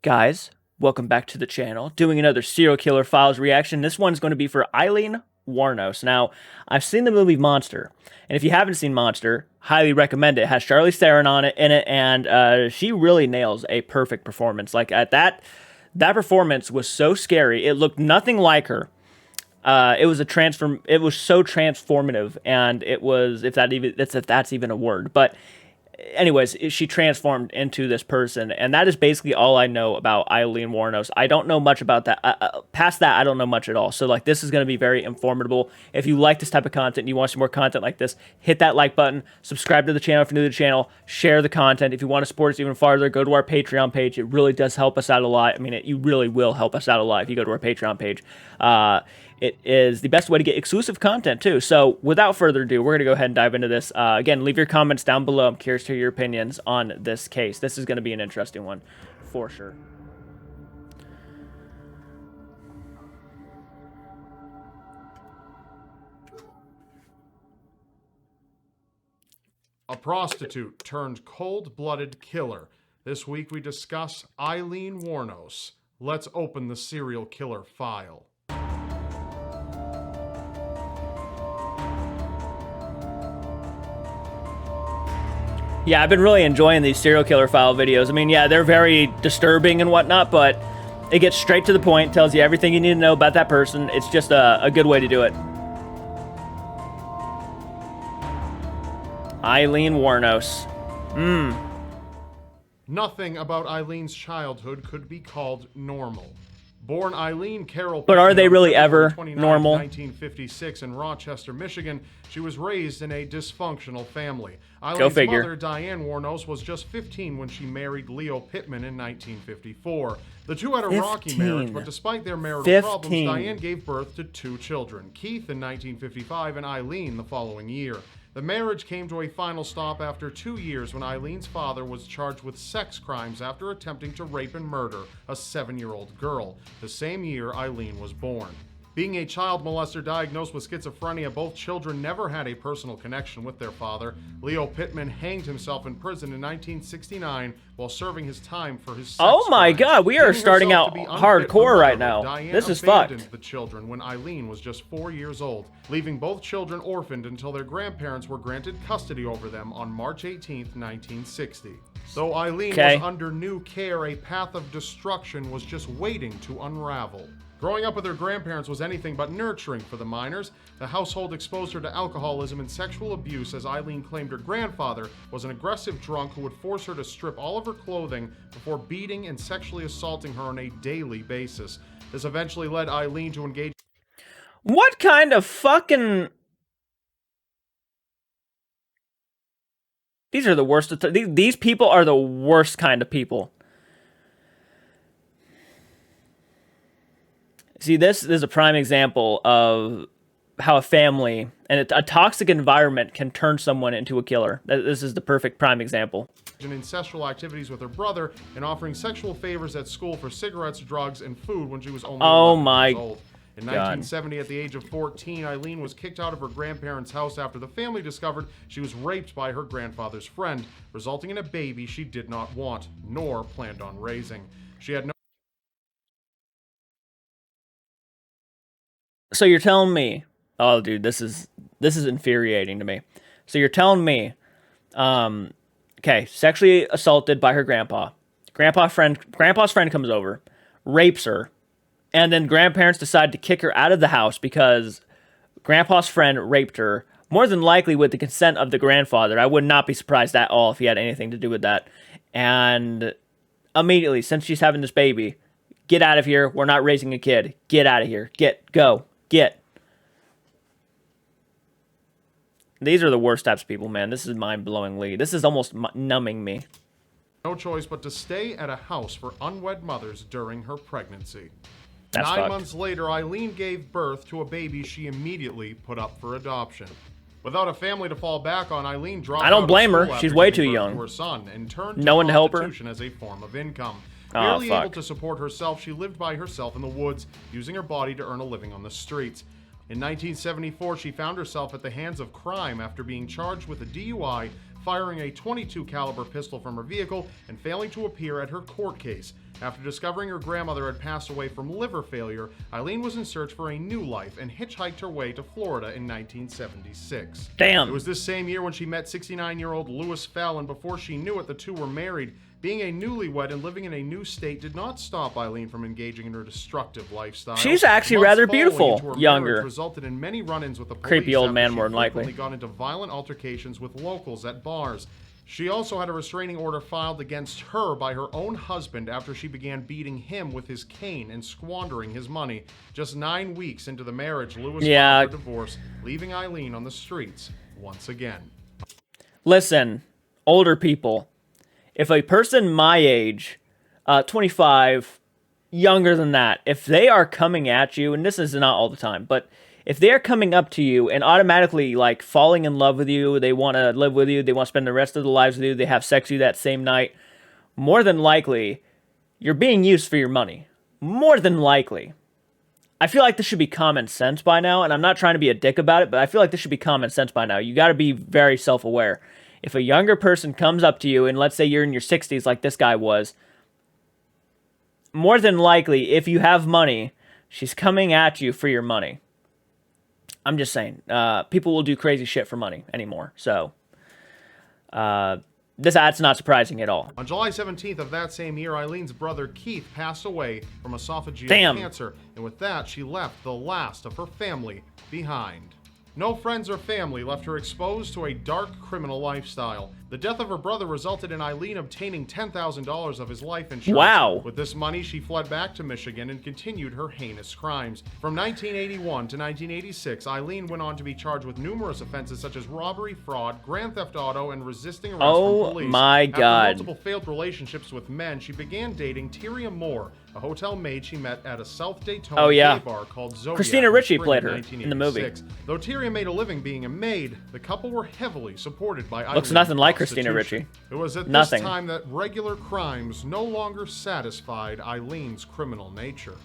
guys? Welcome back to the channel. Doing another serial killer files reaction. This one's going to be for Aileen Wuornos. Now, I've seen the movie Monster, and if you haven't seen Monster, highly recommend it. It has Charlize Theron in it, and she really nails a perfect performance. Like at that performance was so scary. It looked nothing like her. It was so transformative, and it was if that's even a word, but. Anyways, she transformed into this person, and that is basically all I know about Aileen Wuornos. I don't know much about that. Past that, I don't know much at all. So, like, this is going to be very informative. If you like this type of content and you want some more content like this, hit that like button, subscribe to the channel if you're new to the channel, share the content. If you want to support us even farther, go to our Patreon page. It really does help us out a lot. I mean, you really will help us out a lot if you go to our Patreon page. It is the best way to get exclusive content, too. So, without further ado, we're going to go ahead and dive into this. Again, leave your comments down below. I'm curious to hear your opinions on this case. This is going to be an interesting one, for sure. A prostitute turned cold-blooded killer. This week we discuss Aileen Wuornos. Let's open the serial killer file. Yeah, I've been really enjoying these serial killer file videos. I mean, yeah, they're very disturbing and whatnot, but it gets straight to the point, tells you everything you need to know about that person. It's just a good way to do it. Aileen Wuornos. Nothing about Aileen's childhood could be called normal. Born Aileen Carol, but are they really ever normal? 1956 in Rochester, Michigan, she was raised in a dysfunctional family. Go figure. Mother, Diane Wuornos, was just 15 when she married Leo Pittman in 1954. The two had a rocky marriage, but despite their marital problems, Diane gave birth to two children, Keith in 1955 and Aileen the following year. The marriage came to a final stop after 2 years when Aileen's father was charged with sex crimes after attempting to rape and murder a 7-year-old girl. The same year Aileen was born. Being a child molester diagnosed with schizophrenia, both children never had a personal connection with their father. Leo Pittman hanged himself in prison in 1969 while serving his time for his sex Oh my crimes. God, we are starting out hardcore right now. Diane this is fucked. abandoned the children when Aileen was just 4 years old, leaving both children orphaned until their grandparents were granted custody over them on March 18, 1960. Though Aileen was under new care, a path of destruction was just waiting to unravel. Growing up with her grandparents was anything but nurturing for the minors. The household exposed her to alcoholism and sexual abuse, as Aileen claimed her grandfather was an aggressive drunk who would force her to strip all of her clothing before beating and sexually assaulting her on a daily basis. This eventually led Aileen to engage. What kind of fucking... These are the worst. These people are the worst kind of people. See, this is a prime example of how a family and a toxic environment can turn someone into a killer. This is the perfect prime example. In ancestral activities with her brother and offering sexual favors at school for cigarettes, drugs, and food when she was only 11 years old. In 1970, at the age of 14, Aileen was kicked out of her grandparents' house after the family discovered she was raped by her grandfather's friend, resulting in a baby she did not want, nor planned on raising. She had no... So you're telling me, oh dude, this is infuriating to me. So you're telling me, okay, sexually assaulted by her grandpa. Grandpa's friend comes over, rapes her, and then grandparents decide to kick her out of the house because grandpa's friend raped her, more than likely with the consent of the grandfather. I would not be surprised at all if he had anything to do with that. And immediately, since she's having this baby, get out of here. We're not raising a kid. Get out of here. Go. These are the worst types of people, man. This is mind-blowingly. This is almost numbing me. No choice but to stay at a house for unwed mothers during her pregnancy. That's 9 months later, Aileen gave birth to a baby she immediately put up for adoption. Without a family to fall back on, Aileen dropped I don't blame her. She's way too young. To her son and turned no one to help her as a form of income. Barely able to support herself, she lived by herself in the woods, using her body to earn a living on the streets. In 1974, she found herself at the hands of crime after being charged with a DUI, firing a .22 caliber pistol from her vehicle, and failing to appear at her court case. After discovering her grandmother had passed away from liver failure, Aileen was in search for a new life and hitchhiked her way to Florida in 1976. Damn. It was this same year when she met 69-year-old Lewis Fallon. Before she knew it, the two were married. Being a newlywed and living in a new state did not stop Aileen from engaging in her destructive lifestyle. She's actually Months rather following beautiful, into her younger. marriage resulted in many run-ins with the police. Creepy old after man, she more than likely. frequently got into violent altercations with locals at bars. She also had a restraining order filed against her by her own husband after she began beating him with his cane and squandering his money. Just 9 weeks into the marriage, Lewis filed for divorce, leaving Aileen on the streets once again. Listen, older people, if a person my age, 25, younger than that, if they are coming at you, and this is not all the time, but if they're coming up to you and automatically, like, falling in love with you, they want to live with you, they want to spend the rest of their lives with you, they have sex with you that same night, more than likely, you're being used for your money. More than likely. I feel like this should be common sense by now, and I'm not trying to be a dick about it, but I feel like this should be common sense by now. You got to be very self-aware. If a younger person comes up to you, and let's say you're in your 60s like this guy was, more than likely, if you have money, she's coming at you for your money. I'm just saying, people will do crazy shit for money anymore. So, that's not surprising at all. On July 17th of that same year, Eileen's brother Keith passed away from esophageal cancer, and with that, she left the last of her family behind. No friends or family left her exposed to a dark criminal lifestyle. The death of her brother resulted in Aileen obtaining $10,000 of his life insurance. Wow. With this money, she fled back to Michigan and continued her heinous crimes. From 1981 to 1986, Aileen went on to be charged with numerous offenses such as robbery, fraud, grand theft auto, and resisting arrest from police. Oh my God. After multiple failed relationships with men, she began dating Tyria Moore, a hotel maid she met at a South Daytona gay bar called Zodiac. Christina Ricci played her in the movie. Though Tyria made a living being a maid, the couple were heavily supported by Eileen. Looks nothing like Christina Ricci. It was at this time that regular crimes no longer satisfied Eileen's criminal nature.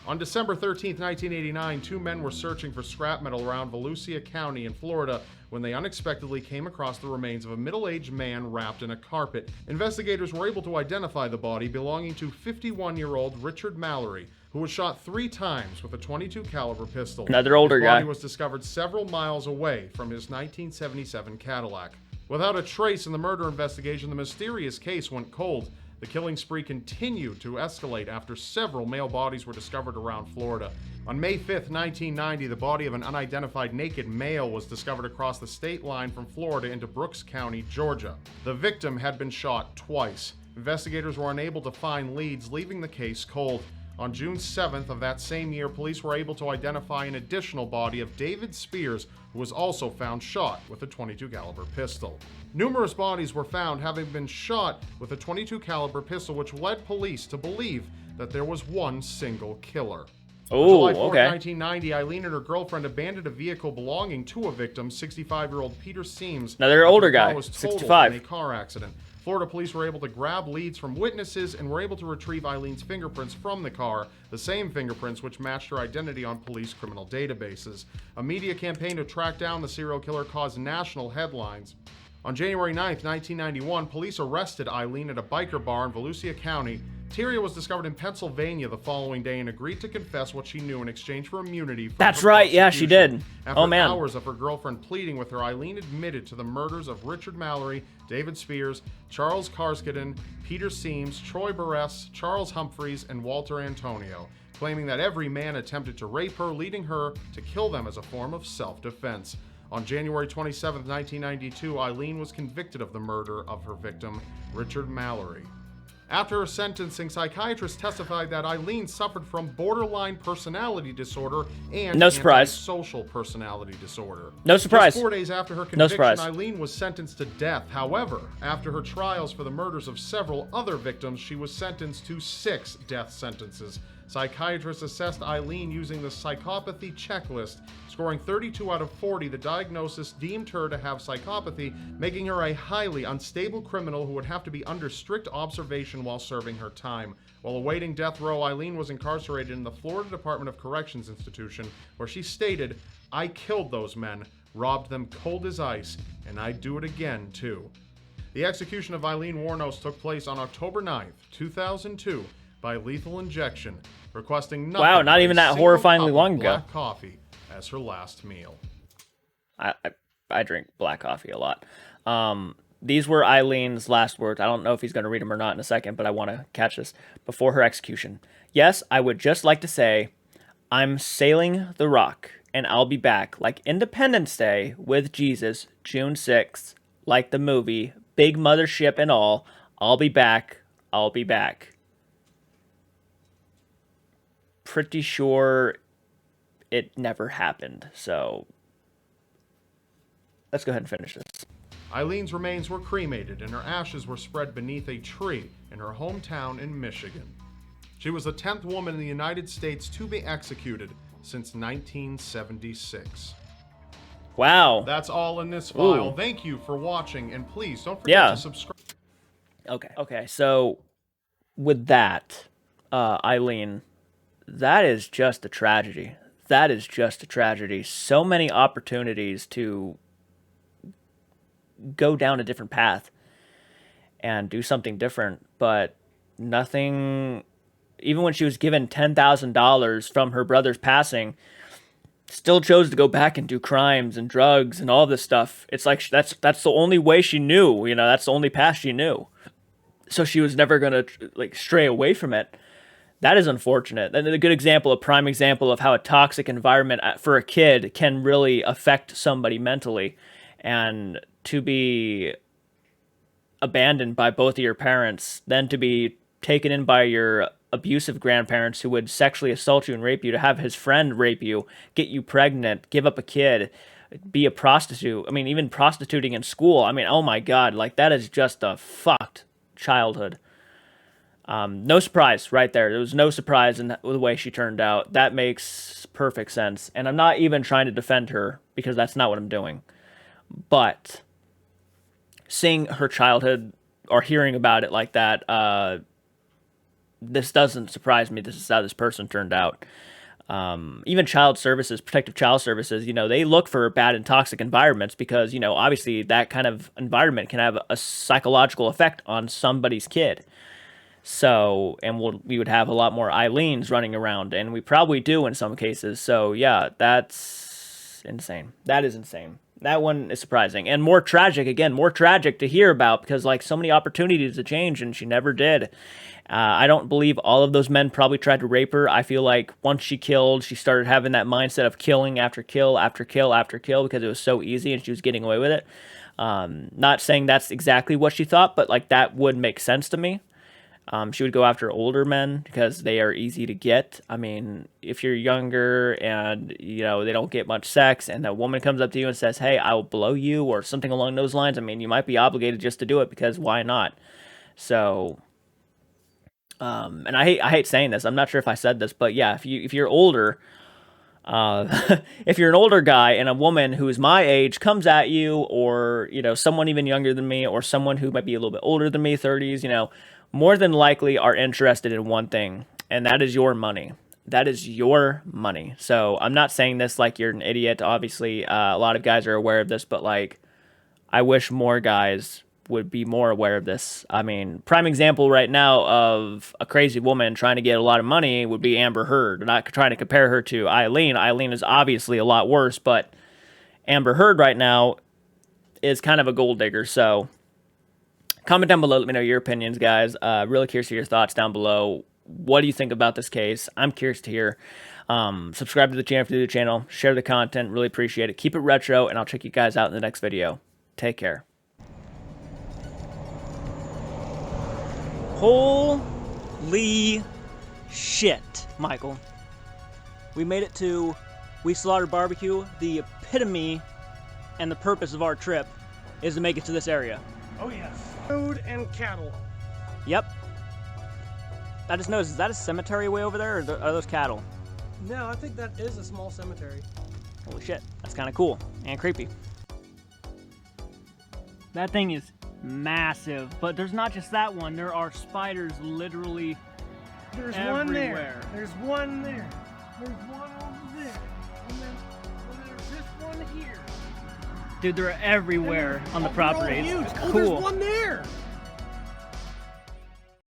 On December 13, 1989, two men were searching for scrap metal around Volusia County in Florida when they unexpectedly came across the remains of a middle-aged man wrapped in a carpet. Investigators were able to identify the body belonging to 51-year-old Richard Mallory, who was shot 3 times with a .22 caliber pistol. Another older guy. His body was discovered several miles away from his 1977 Cadillac. Without a trace in the murder investigation, the mysterious case went cold. The killing spree continued to escalate after several male bodies were discovered around Florida. On May 5th, 1990, the body of an unidentified naked male was discovered across the state line from Florida into Brooks County, Georgia. The victim had been shot twice. Investigators were unable to find leads, leaving the case cold. On June 7th of that same year, police were able to identify an additional body of David Spears, who was also found shot with a .22 caliber pistol. Numerous bodies were found having been shot with a .22 caliber pistol, which led police to believe that there was one single killer. On July 4th, 1990, Aileen and her girlfriend abandoned a vehicle belonging to a victim, 65-year-old Peter Seams. Another older guy, was 65. In a car accident. Florida police were able to grab leads from witnesses and were able to retrieve Eileen's fingerprints from the car, the same fingerprints which matched her identity on police criminal databases. A media campaign to track down the serial killer caused national headlines. On January 9th, 1991, police arrested Aileen at a biker bar in Volusia County. Tyria was discovered in Pennsylvania the following day and agreed to confess what she knew in exchange for immunity from That's her right, yeah, she did. After Oh, man. hours of her girlfriend pleading with her, Aileen admitted to the murders of Richard Mallory, David Spears, Charles Karskeden, Peter Seams, Troy Barres, Charles Humphreys, and Walter Antonio, claiming that every man attempted to rape her, leading her to kill them as a form of self-defense. On January 27, 1992, Aileen was convicted of the murder of her victim, Richard Mallory. After her sentencing, psychiatrists testified that Aileen suffered from borderline personality disorder and antisocial personality disorder. No surprise. Just 4 days after her conviction, Aileen was sentenced to death. However, after her trials for the murders of several other victims, she was sentenced to 6 death sentences. Psychiatrists assessed Aileen using the psychopathy checklist. Scoring 32 out of 40, the diagnosis deemed her to have psychopathy, making her a highly unstable criminal who would have to be under strict observation while serving her time. While awaiting death row, Aileen was incarcerated in the Florida Department of Corrections institution, where she stated, "I killed those men, robbed them cold as ice, and I'd do it again, too." The execution of Aileen Wuornos took place on October 9th, 2002, by lethal injection, requesting nothing. Wow, not even that horrifyingly long ago. Black coffee as her last meal. I drink black coffee a lot. These were Aileen's last words. I don't know if he's going to read them or not in a second, but I want to catch this before her execution. Yes, I would just like to say, I'm sailing the rock, and I'll be back like Independence Day with Jesus, June 6th, like the movie, big mothership and all. I'll be back. I'll be back. Pretty sure it never happened, so let's go ahead and finish this. Aileen's remains were cremated and her ashes were spread beneath a tree in her hometown in Michigan. She was the 10th woman in the United States to be executed since 1976. Wow. That's all in this file. Ooh. Thank you for watching, and please don't forget to subscribe. Okay, so with that, Aileen, that is just a tragedy. That is just a tragedy. So many opportunities to go down a different path and do something different, but nothing. Even when she was given $10,000 from her brother's passing, still chose to go back and do crimes and drugs and all this stuff. It's like that's the only way she knew, you know, that's the only path she knew. So she was never going to like stray away from it. That is unfortunate. And a good example, a prime example of how a toxic environment for a kid can really affect somebody mentally. And to be abandoned by both of your parents, then to be taken in by your abusive grandparents who would sexually assault you and rape you, to have his friend rape you, get you pregnant, give up a kid, be a prostitute. I mean, even prostituting in school. I mean, oh my God, like that is just a fucked childhood. No surprise right there. There was no surprise in the way she turned out. That makes perfect sense. And I'm not even trying to defend her because that's not what I'm doing. But seeing her childhood or hearing about it like that, this doesn't surprise me. This is how this person turned out. Even child services, protective child services, you know, they look for bad and toxic environments because, you know, obviously that kind of environment can have a psychological effect on somebody's kid. So, and we would have a lot more Aileens running around, and we probably do in some cases. So, yeah, that's insane. That is insane. That one is surprising. And more tragic, again, more tragic to hear about because, like, so many opportunities to change, and she never did. I don't believe all of those men probably tried to rape her. I feel like once she killed, she started having that mindset of killing after kill after kill after kill because it was so easy and she was getting away with it. Not saying that's exactly what she thought, but, like, that would make sense to me. She would go after older men because they are easy to get. I mean, if you're younger and, you know, they don't get much sex and a woman comes up to you and says, hey, I will blow you or something along those lines, I mean, you might be obligated just to do it because why not? So, and I hate saying this. I'm not sure if I said this, but yeah, if you're older, if you're an older guy and a woman who is my age comes at you, or, you know, someone even younger than me or someone who might be a little bit older than me, 30s, you know, more than likely are interested in one thing, and that is your money. That is your money. So I'm not saying this like you're an idiot. Obviously, a lot of guys are aware of this, but like, I wish more guys would be more aware of this. I mean, prime example right now of a crazy woman trying to get a lot of money would be Amber Heard. I'm not trying to compare her to Aileen. Aileen is obviously a lot worse, but Amber Heard right now is kind of a gold digger. So comment down below. Let me know your opinions, guys. Really curious to hear your thoughts down below. What do you think about this case? I'm curious to hear. Subscribe to the channel if you're new to the channel. Share the content. Really appreciate it. Keep it retro, and I'll check you guys out in the next video. Take care. Holy shit, Michael. We made it to We Slaughtered Barbecue. The epitome and the purpose of our trip is to make it to this area. Oh yes. Food and cattle. Yep. I just noticed, is that a cemetery way over there, or are those cattle? No, I think that is a small cemetery. Holy shit, that's kind of cool and creepy. That thing is massive, but there's not just that one. There are spiders literally There's everywhere. one there. There's one there. There's one over there. And then there's this one here. Dude, they're everywhere on the property. Huge. It's Oh, cool. there's one